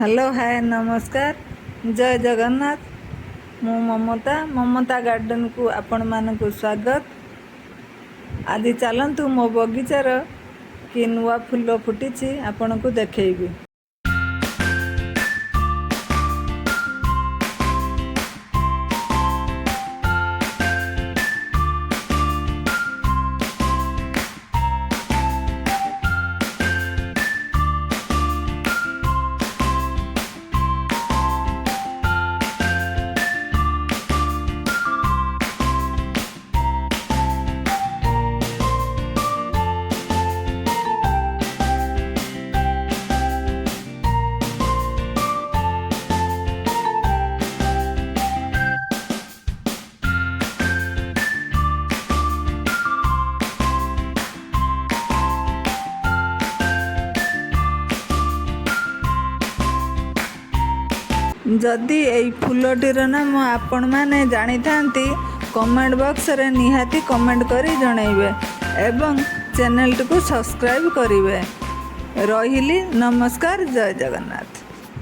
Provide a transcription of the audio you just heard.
Hello hi नमस्कार जय जगन्नाथ। मु ममता गार्डन को आपण मानक स्वागत। आज चलतु मो बगीचार कि नुआ फूल फुटी आपण को देखैबी। जदि यही फूलटीर नाम आपण मैंने जानी था कमेंट बॉक्स रे निहाती कमेंट करी जनइबे एवं चैनल को सब्सक्राइब करिवे। रहिली नमस्कार जय जगन्नाथ।